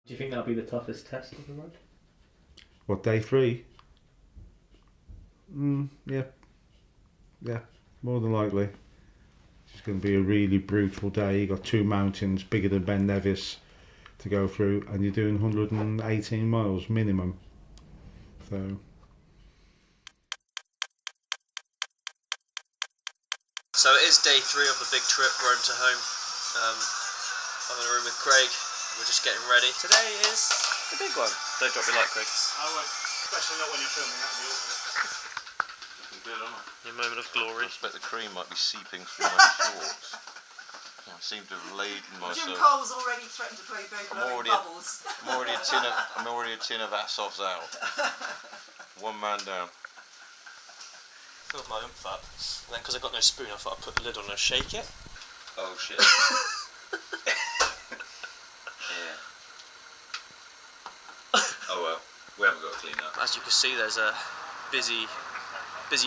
Do you think that'll be the toughest test of the ride? What, day 3? Yeah, more than likely. It's going to be a really brutal day. You've got 2 mountains bigger than Ben Nevis to go through, and you're doing 118 miles minimum. So it is day 3 of the big trip, Rome to home. I'm in a room with Craig. We're just getting ready. Today is the big one. Don't drop your light, Craig. I won't, especially not when you're filming. That'd be awkward. Good, aren't I? Your moment of glory. I expect the cream might be seeping through my shorts. I seem to have laden myself. Jim Cole's already threatened to play blowing bubbles. I'm already a tin of Assoff's out. One man down. Filled my oomph up, and then because I got no spoon, I thought I'd put the lid on and shake it. Oh shit. Yeah. Oh well, we haven't got to clean up. As you can see, there's a busy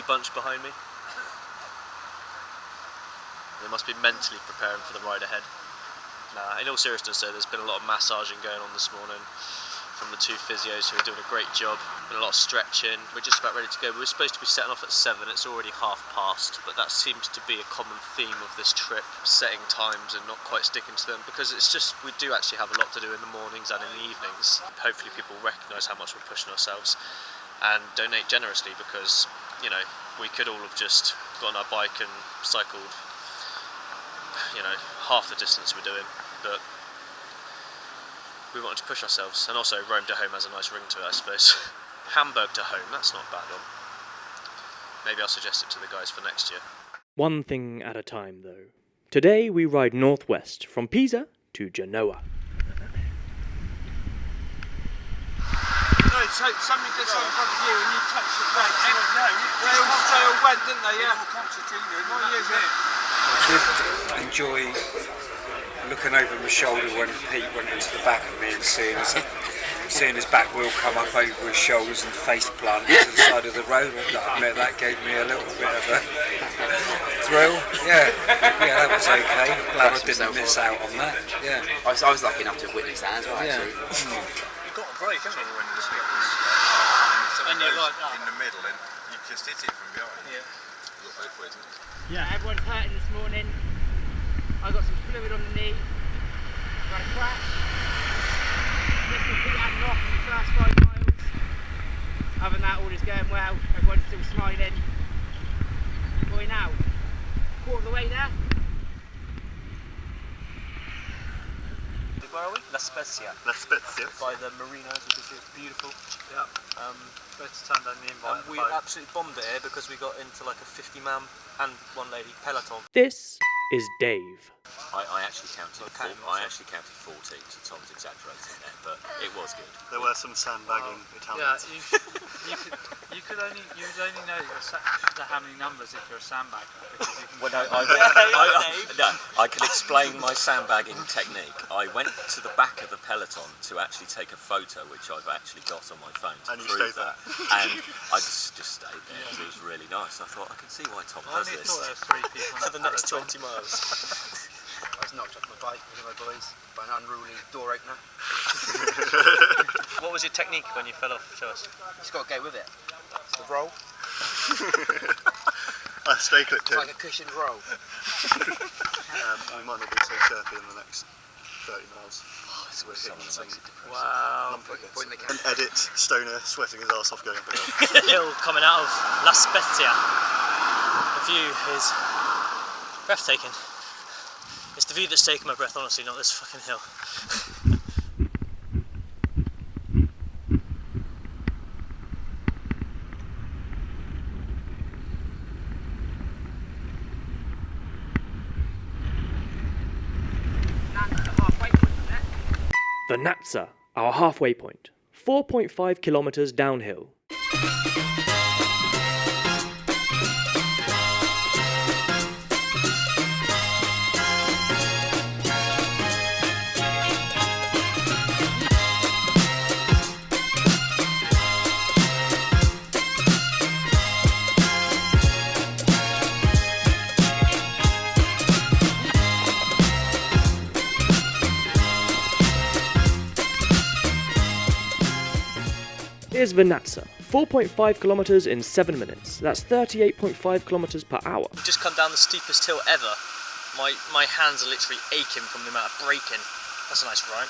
bunch behind me. They must be mentally preparing for the ride ahead. In all seriousness though, there's been a lot of massaging going on this morning from the 2 physios who are doing a great job. Been a lot of stretching. We're just about ready to go. We were supposed to be setting off at 7, it's already past, but that seems to be a common theme of this trip, setting times and not quite sticking to them, because it's just, we do actually have a lot to do in the mornings and in the evenings. Hopefully people recognise how much we're pushing ourselves and donate generously, because, you know, we could all have just got on our bike and cycled, you know, half the distance we're doing, but we wanted to push ourselves. And also Rome to home has a nice ring to it, I suppose. Hamburg to home, that's not a bad one. Maybe I'll suggest it to the guys for next year. One thing at a time, though. Today we ride northwest from Pisa to Genoa. No, so somebody did something in front of you and you touched the brakes. No, they all went, didn't they? Yeah. I did enjoy looking over my shoulder when Pete went into the back of me and seeing his back wheel come up over his shoulders and face plant to the side of the road. I admit that gave me a little bit of a thrill. Yeah, that was okay. Glad I didn't miss out on that. Yeah, I was lucky enough to witness that as well. Yeah. You've got a break, haven't you? And you're like in the middle and you just hit it from behind. Yeah. You've got both ways, haven't you? Yeah, everyone's hurting this morning. I got some fluid on the knee. Got a crash. Missed Pete had an off in the first 5 miles. Other than that, all is going well. Everyone's still smiling. What are we now? Quarter of the way there. Where are we? La Spezia. La Spezia. By the marinas, you can see it's beautiful. Yeah. Let's turn down the invite. And we absolutely bombed it here because we got into like a 50-man and one lady peloton. This is Dave. I actually counted 14, so Tom's exaggerating there, but it was good. There were some sandbagging Italians. Yeah, you would only know how many numbers if you're a sandbagger. Well, no, I can explain my sandbagging technique. I went to the back of the peloton to actually take a photo, which I've actually got on my phone to And you prove stayed that. And I just stayed there because it was really nice. I thought I can see why Tom does this. I thought there was 3 people For the next 20 miles. I was knocked off my bike with my boys by an unruly door opener. What was your technique when you fell off? Show us. Just got to go with it. It's the roll. I stay clipped It's in. like a cushioned roll. I might not be so chirpy in the next 30 miles. So we're hitting some Wow. Point the and edit Stoner sweating his arse off going up a hill. The hill coming out of La Spezia. The view is breathtaking. It's the view that's taken my breath, honestly, not this fucking hill. The Napsa, our halfway point. 4.5 kilometers downhill. Here's Venazza, 4.5 kilometres in 7 minutes. That's 38.5 kilometres per hour. We've just come down the steepest hill ever. My hands are literally aching from the amount of braking. That's a nice rhyme.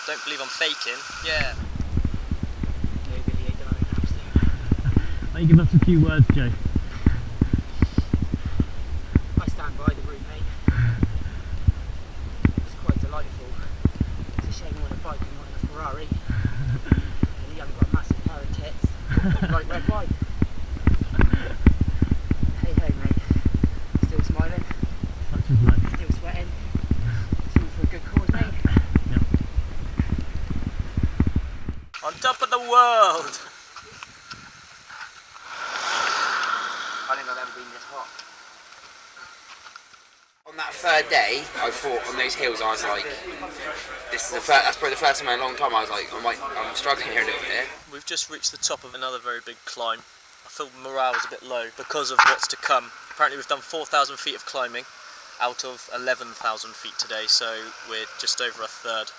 Don't believe I'm faking. Yeah. Why don't you give us a few words, Joe? I stand by the route, mate. It's quite delightful. It's a shame on a bike and not in a Ferrari. And you haven't got a massive pair of tits. Like red wine. Hey, hey, mate. Still smiling. Such is life. Still sweating. It's all for a good cause, mate. Yep. On top of the world! I don't think I've ever been this hot. On that third day, I thought on those hills, I was like, this is that's probably the first time in a long time I was like, I'm struggling here a little bit. We've just reached the top of another very big climb. I feel morale is a bit low because of what's to come. Apparently we've done 4,000 feet of climbing out of 11,000 feet today, so we're just over a third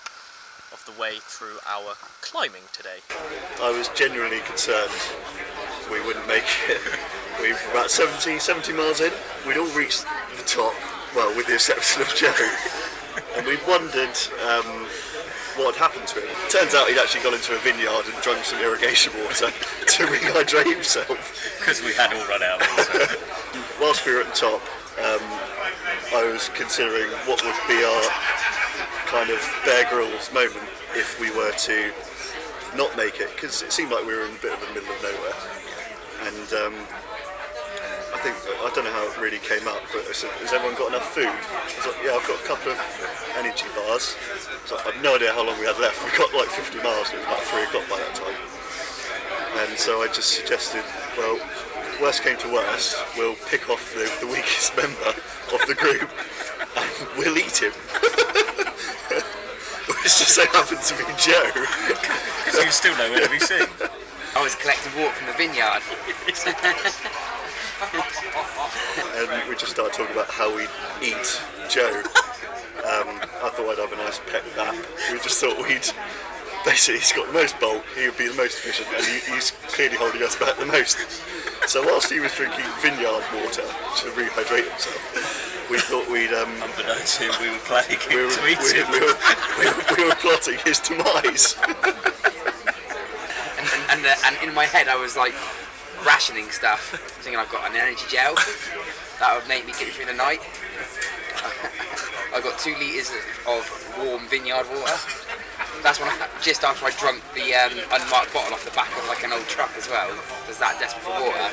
of the way through our climbing today. I was genuinely concerned we wouldn't make it. We were about 70 miles in. We'd all reached the top, well, with the exception of Joe, and we wondered what had happened to him. Turns out he'd actually gone into a vineyard and drunk some irrigation water to rehydrate himself. Because we had all run out of water. Whilst we were at the top, I was considering what would be our kind of Bear Grylls moment if we were to not make it, because it seemed like we were in a bit of the middle of nowhere. And I don't know how it really came up, but I said, has everyone got enough food? I was like, yeah, I've got a couple of energy bars. So I've no idea how long we had left. We got like 50 miles, and it was about 3 o'clock by that time. And so I just suggested, well, worst came to worst, we'll pick off the weakest member of the group and we'll eat him. Which just so happened to be Joe. Because he was still nowhere to be seen. I was collecting water from the vineyard. And we just started talking about how we'd eat Joe. I thought I'd have a nice pet nap. We just thought basically he's got the most bulk, he would be the most efficient, and he's clearly holding us back the most. So whilst he was drinking vineyard water to rehydrate himself, we thought we'd... Unbeknownst to him, we were planning to eat him. We were plotting his demise. And in my head I was like rationing stuff, thinking I've got an energy gel that would make me get through the night. I got 2 litres of warm vineyard water. That's when just after I drunk the unmarked bottle off the back of like an old truck as well. Was that desperate for water?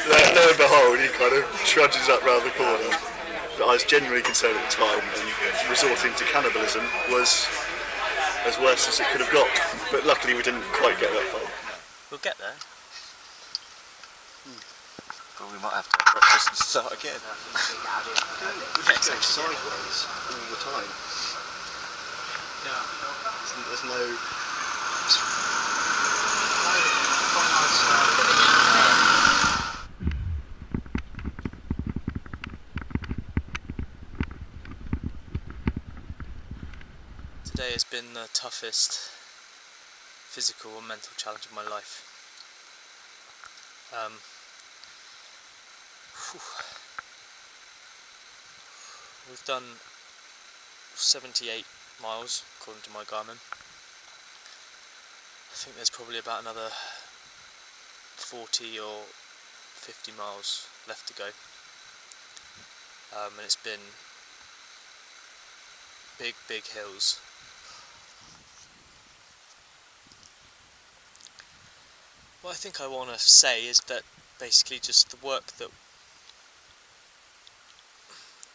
Lo and behold, he kind of trudges up round the corner. But I was genuinely concerned at the time, and resorting to cannibalism was as worse as it could have got. But luckily we didn't quite get that far. We'll get there. Well, we might have to have breakfast and start again. We exercise sideways all the time. Yeah. There's no... Today has been the toughest physical and mental challenge of my life. We've done 78 miles according to my Garmin. I think there's probably about another 40 or 50 miles left to go. And it's been big hills. What I think I want to say is that basically just the work that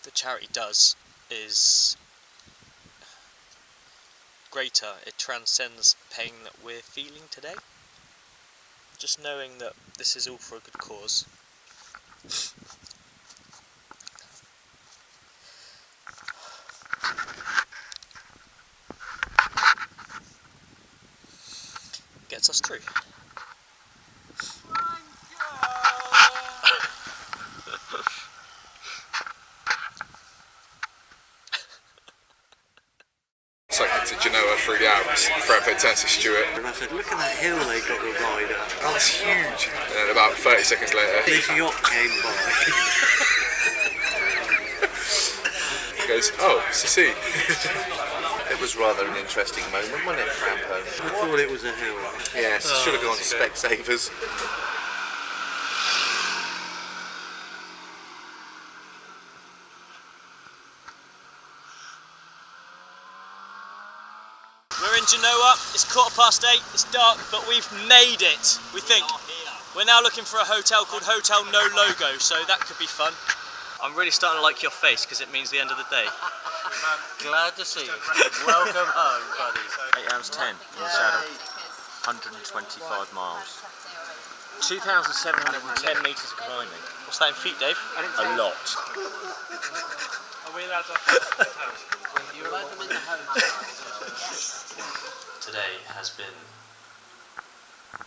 the charity does is greater. It transcends the pain that we're feeling today. Just knowing that this is all for a good cause. Gets us through. So I went to Genoa through the Alps. Fred Tennessee Stewart. And I said, look at that hill they got to ride up. That's huge. And about 30 seconds later, this yacht came by. He goes, oh, Sissi. It was rather an interesting moment, wasn't it, Frampo? I thought it was a hill. Yes, should have gone to Specsavers. We're in Genoa, it's 8:15, it's dark, but we've made it, we think. We're now looking for a hotel called Hotel No Logo, so that could be fun. I'm really starting to like your face because it means the end of the day. Glad to see you. Welcome home, buddy. 8 hours 10 in the saddle, 125 miles. 2,710 metres of climbing. What's that in feet, Dave? A lot. Are we allowed to You like them in the home. Today has been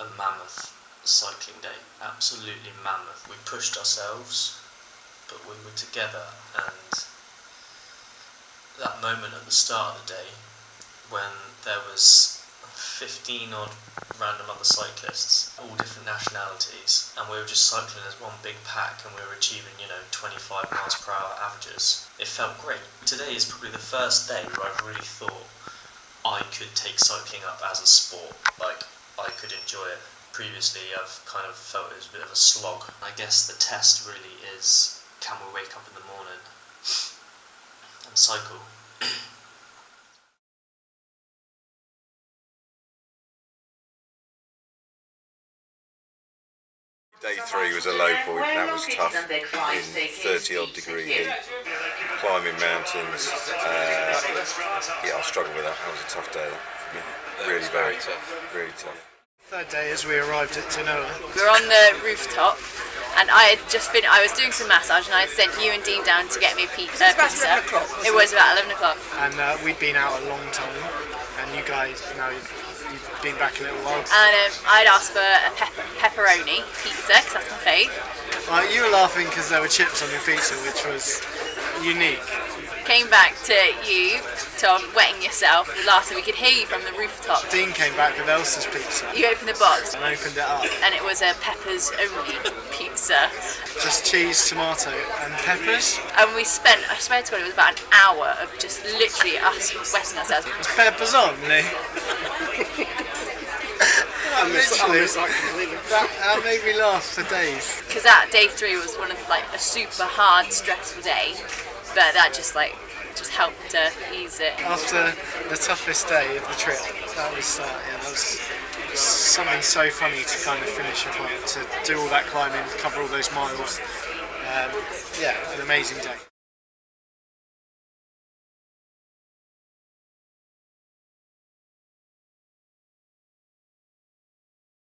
a mammoth cycling day, absolutely mammoth. We pushed ourselves, but we were together, and that moment at the start of the day when there was 15 odd random other cyclists, all different nationalities, and we were just cycling as one big pack, and we were achieving, 25 miles per hour averages. It felt great. Today is probably the first day where I've really thought I could take cycling up as a sport, like I could enjoy it. Previously I've kind of felt it was a bit of a slog. I guess the test really is, can we wake up in the morning and cycle? Day 3 was a low point, that was tough in 30 odd degree heat. Climbing mountains, yeah, I struggled with that, that was a tough day. Really very tough, really tough. Third day as we arrived at Genoa. We were on the rooftop and I was doing some massage and I had sent you and Dean down to get me a pizza. It was about 11 o'clock. And we'd been out a long time and you guys, you've been back a little while. And I'd asked for a pepperoni pizza because that's my fave. You were laughing because there were chips on your pizza, which was unique. Came back to you, Tom, wetting yourself. Last time we could hear you from the rooftop. Dean came back with Elsa's pizza. You opened the box. And opened it up. And it was a peppers only pizza. Just cheese, tomato and peppers. And we spent, I swear to God, it was about an hour of just literally us wetting ourselves. It's peppers only. That made me laugh for days. Because that day 3 was one of a super hard, stressful day. But that just helped to ease it. After the toughest day of the trip, that was something so funny to kind of finish upon, to do all that climbing, cover all those miles. Yeah, an amazing day.